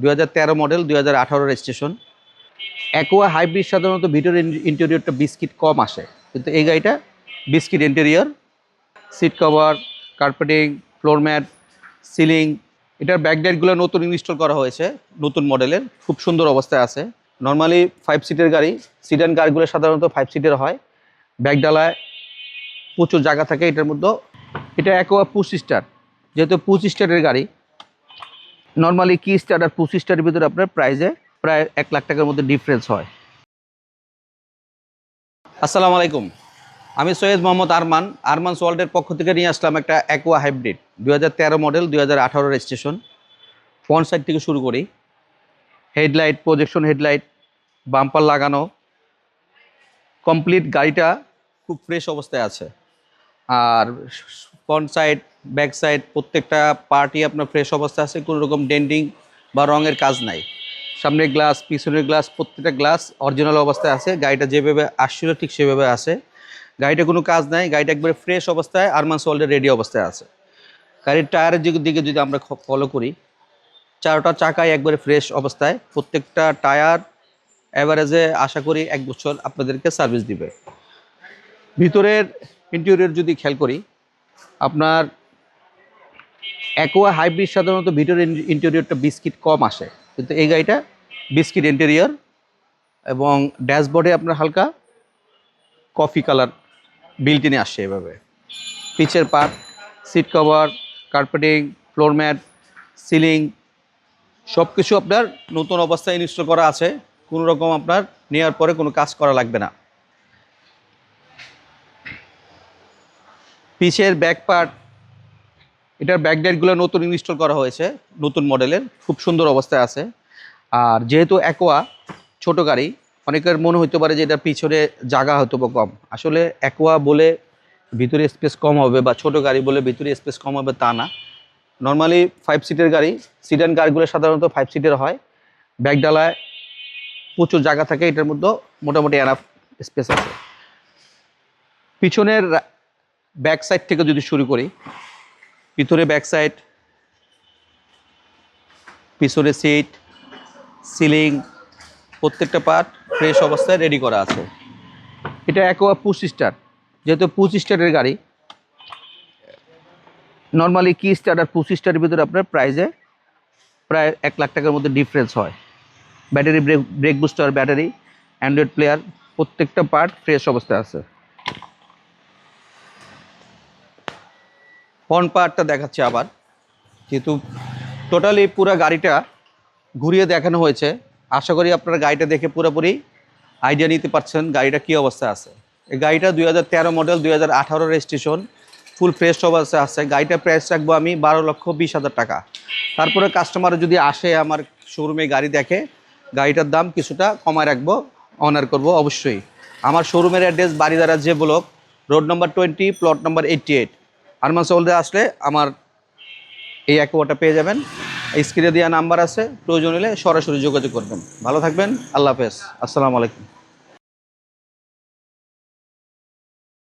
2013 model, 2018 registration. Aqua hybrid সাধারণত ভিতরে ইন্টেরিয়রটা biscuit কম আসে, কিন্তু এই গাড়িটা biscuit interior, seat cover, carpeting, floor mat, ceiling. এটার ব্যাকলাইটগুলো নতুন ইনস্টল করা হয়েছে, নতুন মডেলের, খুব সুন্দর অবস্থায় আছে। নর্মালি 5 সিটের গাড়ি, সিডান কারগুলো সাধারণত 5 সিটের হয়। ব্যাকডালায় প্রচুর জায়গা থাকে এটার মধ্যে। এটা অ্যাকোয়া পুশ স্টার, যেহেতু পুশ স্টারের গাড়ি, নর্মালি কি স্টার আর পুশ স্টারের ভিতরে আপনার প্রাইসে প্রায় 1 লাখ টাকার মধ্যে ডিফারেন্স হয়। আসসালামু আলাইকুম, আমি সৈয়দ মোহাম্মদ আরমানস ওয়ার্ল্ডের পক্ষ থেকে নিয়ে আসলাম একটা aqua hybrid 2013 model, 2018 registration. Front side থেকে শুরু করি। হেডলাইট, প্রজেকশন হেডলাইট, বাম্পার লাগানো, কমপ্লিট গাড়িটা খুব ফ্রেশ অবস্থায় আছে। আর ফ্রন্ট সাইড, ব্যাক সাইড প্রত্যেকটা পার্টই আপনার ফ্রেশ অবস্থায় আছে, কোনো রকম ডেন্টিং বা রঙের কাজ নাই। সামনের গ্লাস, পিছনের গ্লাস, প্রত্যেকটা গ্লাস অরিজিনাল অবস্থায় আছে। গাড়িটা যেভাবে আসছিল ঠিক সেভাবে আছে। গাড়িটা কোনো কাজ নাই, গাড়িটা একবারে ফ্রেশ অবস্থায় আরমানস ওয়ার্ল্ডের রেডি অবস্থায় আছে। গাড়ির টায়ারের দিকে যদি আমরা ফলো করি, চারটা চাকায় একবারে ফ্রেশ অবস্থায়। প্রত্যেকটা টায়ার অ্যাভারেজে আশা করি 1 বছর আপনাদেরকে সার্ভিস দিবে। ভিতরের ইন্টেরিয়র যদি খেয়াল করি, আপনার অ্যাকোয়া হাইব্রিড সাধারণত ভিতরের ইন্টেরিয়রটা বিস্কিট কম আসে, কিন্তু এই গাড়িটা বিস্কিট ইন্টেরিয়র এবং ড্যাশবোর্ডে আপনার হালকা কফি কালার বিল্ট ইনে আসছে এভাবে। পিচের part, seat cover, carpeting, floor mat, ceiling সব কিছু আপনার নতুন অবস্থায় ইনস্টল করা আছে। কোনো রকম আপনার নেওয়ার পরে কোনো কাজ করা লাগবে না। পিচের ব্যাক পার্ট, এটার ব্যাকলাইটগুলো নতুন ইনস্টল করা হয়েছে, নতুন মডেলের, খুব সুন্দর অবস্থায় আছে। আর যেহেতু অ্যাকোয়া ছোটো গাড়ি, অনেকের মনে হতে পারে যে এটার পিছনে জায়গা হয়তো বা কম। আসলে অ্যাকোয়া বলে ভিতরে স্পেস কম হবে বা ছোটো গাড়ি বলে ভিতরে স্পেস কম হবে তা না। নর্মালি 5 সিটের গাড়ি, সিডান কারগুলো সাধারণত 5 সিটের হয়। ব্যাকডালায় প্রচুর জায়গা থাকে, এটার মধ্যে মোটামুটি এনাফ স্পেস আছে। পিছনের ব্যাক সাইড থেকে যদি শুরু করি, ভিতরে ব্যাক সাইড, পিছনে সিট, সিলিং প্রত্যেকটা পার্ট ফ্রেশ অবস্থায় রেডি করা আছে। এটা অ্যাকোয়া পুশ স্টার, যেহেতু পুশ স্টারের গাড়ি, নর্মালি কি স্টার আর পুশ স্টারের ভিতরে আপনার প্রাইসে প্রায় 1 লাখ টাকার মধ্যে ডিফারেন্স হয়। Battery, brake booster, battery, Android player প্রত্যেকটা পার্ট ফ্রেশ অবস্থায় আছে। ফ্রন্ট পার্টটা দেখাচ্ছি আবার, যেহেতু টোটালি পুরো গাড়িটা ঘুরিয়ে দেখানো হয়েছে। আশা করি আপনারা গাড়িটা দেখে পুরোপুরি আইডিয়া নিতে পারছেন গাড়িটা কী অবস্থায় আছে। এই গাড়িটা 2013 মডেল, 2018 রেজিস্ট্রেশন, ফুল ফ্রেশ অবস্থায় আছে। গাড়িটা প্রাইস রাখবো আমি 12,20,000 টাকা। তারপরে কাস্টমার যদি আসে আমার শোরুমে গাড়ি দেখে, গাড়িটার দাম কিছুটা কমায় রাখবো, অনার করব অবশ্যই। আমার শোরুমের অ্যাড্রেস বারিধারা যে ব্লক, রোড নম্বর 20, প্লট নম্বর 88। আরমানস ওয়ার্ল্ডে আসলে আমার এই অ্যাকোয়াটা পেয়ে যাবেন। স্ক্রিনে দেওয়া নাম্বার আছে, প্রয়োজন হলে সরাসরি যোগাযোগ করবেন। ভালো থাকবেন, আল্লাহ হাফেজ, আসসালামু আলাইকুম।